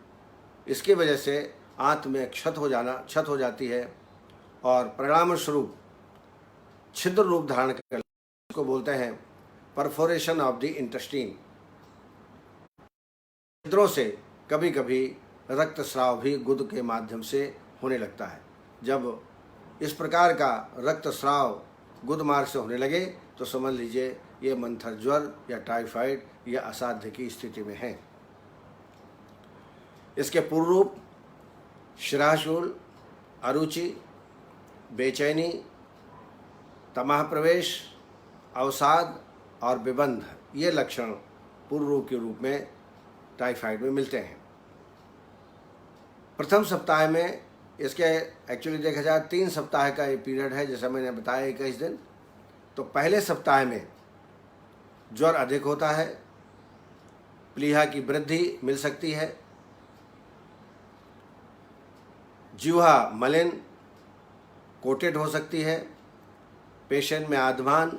इसकी वजह से आंत में क्षत हो जाती है और परिणाम स्वरूप छिद्र रूप धारण कर इसको बोलते हैं परफोरेशन ऑफ द इंटेस्टाइन। छिद्रों से कभी कभी रक्तस्राव भी गुद के माध्यम से होने लगता है। जब इस प्रकार का रक्तस्राव गुद मार्ग से होने लगे तो समझ लीजिए ये मंथर ज्वर या टाइफाइड या असाध्य की स्थिति में है। इसके पूर्व रूप शिराशूल, अरुचि, बेचैनी, तमाह प्रवेश, अवसाद और विबंध ये लक्षण पूर्व रूप के रूप में टाइफाइड में मिलते हैं। प्रथम सप्ताह में इसके एक्चुअली देखा जाए 3 सप्ताह का ये पीरियड है जैसा मैंने बताया 21 दिन। तो पहले सप्ताह में ज्वर अधिक होता है, प्लीहा की वृद्धि मिल सकती है, जीवा मलिन कोटेड हो सकती है। पेशेंट में आधमान,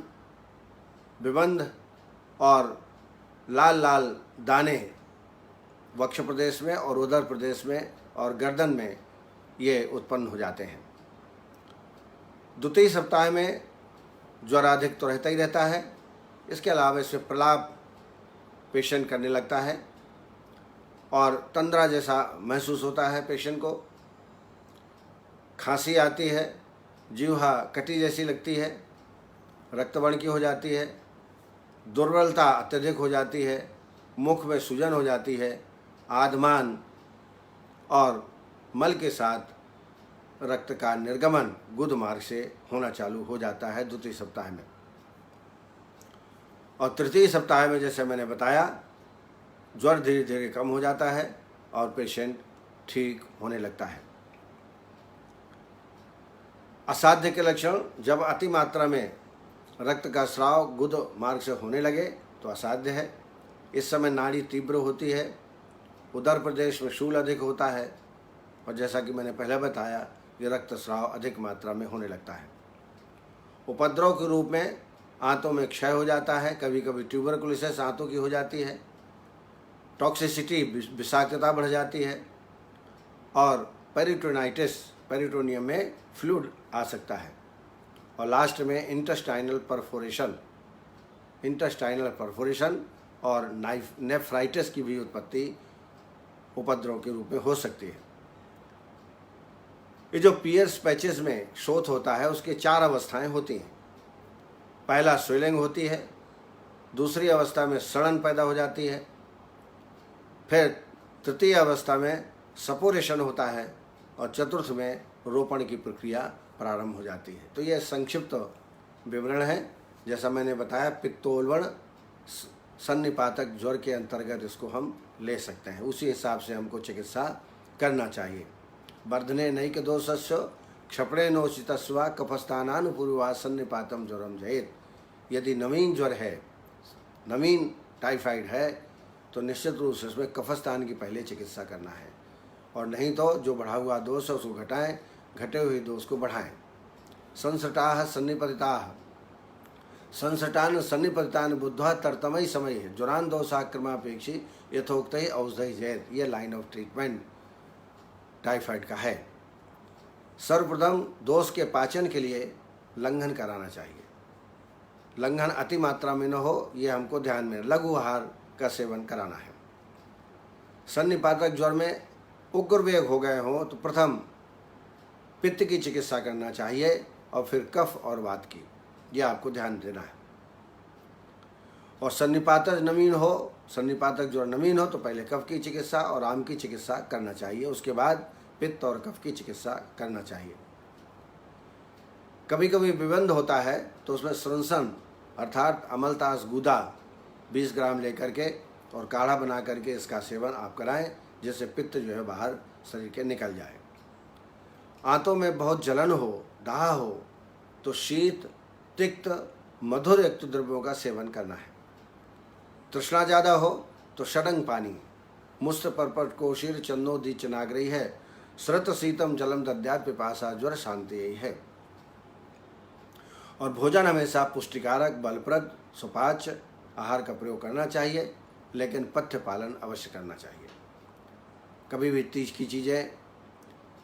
विबंध और लाल लाल दाने वक्ष प्रदेश में और उदर प्रदेश में और गर्दन में ये उत्पन्न हो जाते हैं। द्वितीय सप्ताह में ज्वर अधिक तो रहता ही रहता है। इसके अलावा इसमें प्रलाप पेशेंट करने लगता है और तंद्रा जैसा महसूस होता है पेशेंट को। खांसी आती है, जीवा कटी जैसी लगती है, रक्तवर्ण की हो जाती है, दुर्बलता अत्यधिक हो जाती है, मुख में सूजन हो जाती है, आधमान और मल के साथ रक्त का निर्गमन गुद मार्ग से होना चालू हो जाता है द्वितीय सप्ताह में। और तृतीय सप्ताह में जैसे मैंने बताया, ज्वर धीरे धीरे कम हो जाता है और पेशेंट ठीक होने लगता है। असाध्य के लक्षण, जब अति मात्रा में रक्त का स्राव गुद मार्ग से होने लगे तो असाध्य है। इस समय नाड़ी तीव्र होती है, उदर प्रदेश में शूल अधिक होता है और जैसा कि मैंने पहले बताया, ये रक्त स्राव अधिक मात्रा में होने लगता है। उपद्रव के रूप में आंतों में क्षय हो जाता है, कभी कभी ट्यूबरकुलोसिस आंतों की हो जाती है, टॉक्सिसिटी विषाक्तता बढ़ जाती है और पेरिटोनाइटिस, पेरिटोनियम में फ्लूइड आ सकता है। और लास्ट में इंटेस्टाइनल परफोरेशन और नेफ्राइटिस की भी उत्पत्ति उपद्रव के रूप में हो सकती है। ये जो पियर्स पैचेस में शोथ होता है, उसके 4 अवस्थाएं होती हैं। पहला स्वेलिंग होती है, दूसरी अवस्था में सड़न पैदा हो जाती है, फिर तृतीय अवस्था में सपोरेशन होता है और चतुर्थ में रोपण की प्रक्रिया प्रारंभ हो जाती है। तो यह संक्षिप्त विवरण है। जैसा मैंने बताया, पित्तोल्बण सन्निपातक ज्वर के अंतर्गत इसको हम ले सकते हैं। उसी हिसाब से हमको चिकित्सा करना चाहिए। वर्धने नैक दोषस्य क्षपणे नोचितस्वा कफस्थानानुपूर्वा सन्निपातम ज्वरम जयेत। यदि नवीन ज्वर है, नवीन टाइफाइड है, तो निश्चित रूप से इसमें कफस्थान की पहले चिकित्सा करना है, और नहीं तो जो बढ़ा हुआ दोष है उसको घटाएं, घटे हुए दोष को बढ़ाएं। संसटाः सन्निपतिताः संसटान सन्निपतितान बुद्ध्वा तर्तमयी समय है ज्वरान दोषाक्रमापेक्षी यथोक्त ही औषधि जयत। ये लाइन ऑफ ट्रीटमेंट टाइफाइड का है। सर्वप्रथम दोष के पाचन के लिए लंघन कराना चाहिए। लंघन अति मात्रा में न हो, ये हमको ध्यान में, लघु आहार का सेवन कराना है। सन्निपातक ज्वर में उग्र वेग हो गए हों तो प्रथम पित्त की चिकित्सा करना चाहिए और फिर कफ और वात की, यह आपको ध्यान देना है। और सन्निपातक ज्वर नवीन हो तो पहले कफ की चिकित्सा और आम की चिकित्सा करना चाहिए, उसके बाद पित्त और कफ की चिकित्सा करना चाहिए। कभी कभी विबंध होता है तो उसमें स्रंसन अर्थात अमलतास गूदा 20 ग्राम लेकर के और काढ़ा बना करके इसका सेवन आप कराएं, जिससे पित्त जो है बाहर शरीर के निकल जाए। आंतों में बहुत जलन हो, दाह हो तो शीत, तिक्त, मधुर युक्त द्रव्यों का सेवन करना है। तृष्णा ज़्यादा हो तो षडंग पानी, मुस्त परपट कोशीर चंदो दी चनाग्रही है, श्रत शीतम जलम दद्यात पिपासा ज्वर शांति यही है। और भोजन हमेशा पुष्टिकारक, बलप्रद, सुपाच्य आहार का प्रयोग करना चाहिए, लेकिन पथ्य पालन अवश्य करना चाहिए। कभी भी तीज की चीज़ें,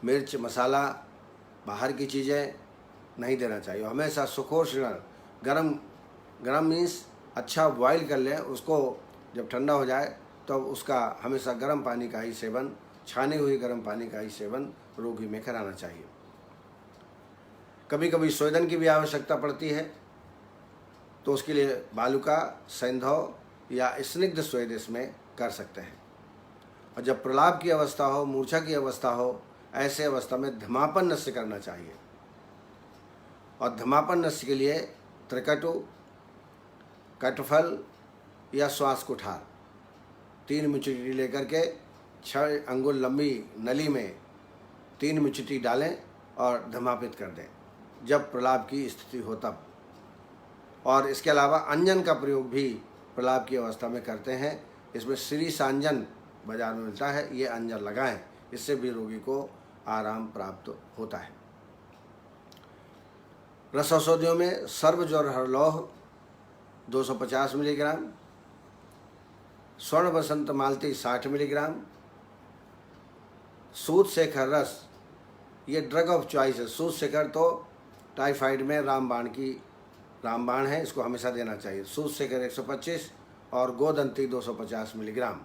मिर्च, मसाला, बाहर की चीज़ें नहीं देना चाहिए। हमेशा सुखोष्ण गरम मीन्स अच्छा बॉयल कर लें, उसको जब ठंडा हो जाए तो उसका हमेशा गर्म पानी का ही सेवन, छाने हुए गर्म पानी का ही सेवन रोगी में कराना चाहिए। कभी कभी स्वेदन की भी आवश्यकता पड़ती है, तो उसके लिए बालुका, सैंधव या स्निग्ध स्वेद इसमें कर सकते हैं। और जब प्रलाप की अवस्था हो, मूर्छा की अवस्था हो, ऐसे अवस्था में धमापन नस्य करना चाहिए। और धमापन नस्य के लिए त्रिकटु, कटफल या श्वास कुठार 3 मिचुटी लेकर के 6 अंगुल लंबी नली में 3 मिचुटी डालें और धमापित कर दें जब प्रलाप की स्थिति हो तब। और इसके अलावा अंजन का प्रयोग भी प्रलाप की अवस्था में करते हैं। इसमें श्री सांजन बाजार में मिलता है, ये अंजन लगाएं, इससे भी रोगी को आराम प्राप्त होता है। रस औषधियों में सर्व ज्वर हरलौह 250 मिलीग्राम, स्वर्ण बसंत मालती 60 मिलीग्राम, सूत शेखर रस, ये ड्रग ऑफ चॉइस है। सूत शेखर तो टाइफाइड में रामबाण है, इसको हमेशा देना चाहिए। सूत शेखर 125 और गोदंती 250 मिलीग्राम,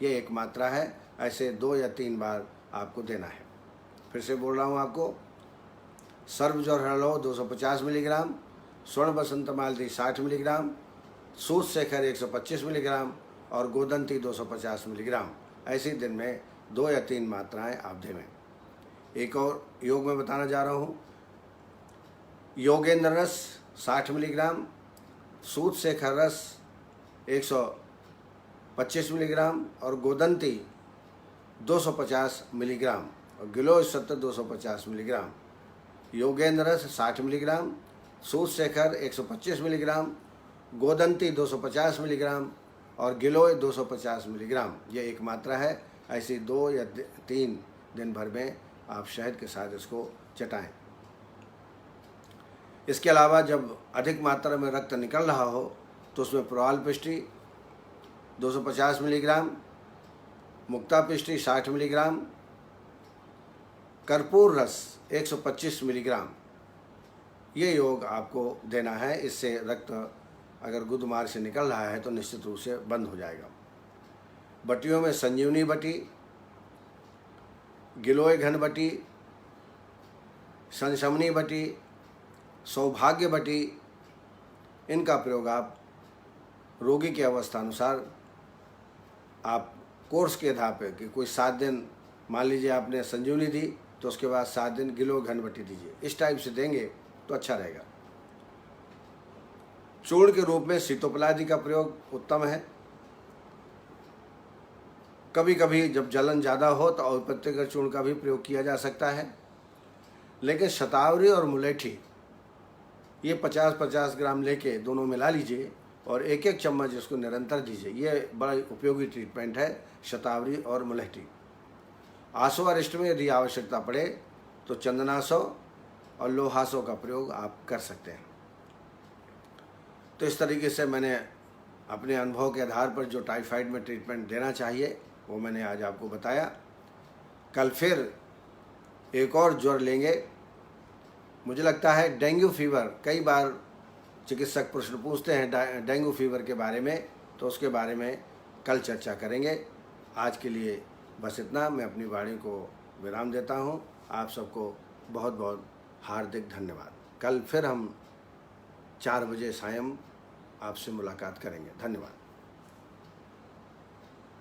ये एक मात्रा है। ऐसे 2 या 3 बार आपको देना है। फिर से बोल रहा हूँ आपको, सर्व ज्वर हरलौह 250 मिलीग्राम, स्वर्ण बसंत मालती 60 मिलीग्राम, सूत शेखर 125 मिलीग्राम और गोदंती 250 मिलीग्राम, ऐसे दिन में 2 या 3 मात्राएं आप देवें। एक और योग में बताना जा रहा हूँ। योगेंद्र रस 60 मिलीग्राम, सूत शेखर रस 125 मिलीग्राम और गोदंती 250 मिलीग्राम और गिलोय सत्तर 250 मिलीग्राम। योगेंद्र रस 60 मिलीग्राम, सूत शेखर 125 मिलीग्राम, गोदंती 250 मिलीग्राम और गिलोय 250 मिलीग्राम, ये एक मात्रा है। ऐसी 2 या 3 दिन भर में आप शहद के साथ इसको चटाएं। इसके अलावा जब अधिक मात्रा में रक्त निकल रहा हो तो उसमें प्रोआलपिष्टी 250 मिलीग्राम, मुक्तापिष्टी 60 मिलीग्राम, कर्पूर रस 125 मिलीग्राम, ये योग आपको देना है। इससे रक्त अगर गुद मार्ग से निकल रहा है तो निश्चित रूप से बंद हो जाएगा। बटियों में संजीवनी बटी, गिलोय घन बटी, संशमनी बटी, सौभाग्य बटी, इनका प्रयोग आप रोगी की अवस्था अनुसार आप कोर्स के आधार पर कि कोई 7 दिन मान लीजिए आपने संजीवनी दी तो उसके बाद 7 दिन गिलोय घन बटी दीजिए, इस टाइप से देंगे तो अच्छा रहेगा। चूर्ण के रूप में सीतोपलादि का प्रयोग उत्तम है। कभी कभी जब जलन ज़्यादा हो तो औपत्तिक चूर्ण का भी प्रयोग किया जा सकता है। लेकिन शतावरी और मुलेठी ये 50-50 ग्राम लेके दोनों मिला लीजिए और 1-1 चम्मच इसको निरंतर दीजिए। ये बड़ा उपयोगी ट्रीटमेंट है, शतावरी और मुलेठी। आसो अरिष्ट में यदि आवश्यकता पड़े तो चंदनासो और लोहासो का प्रयोग आप कर सकते हैं। तो इस तरीके से मैंने अपने अनुभव के आधार पर जो टाइफाइड में ट्रीटमेंट देना चाहिए वो मैंने आज आपको बताया। कल फिर एक और ज्वर लेंगे। मुझे लगता है डेंगू फीवर, कई बार चिकित्सक प्रश्न पूछते हैं डेंगू फीवर के बारे में, तो उसके बारे में कल चर्चा करेंगे। आज के लिए बस इतना। मैं अपनी वाणी को विराम देता हूँ। आप सबको बहुत बहुत हार्दिक धन्यवाद। कल फिर हम 4 बजे सायं आपसे मुलाकात करेंगे। धन्यवाद।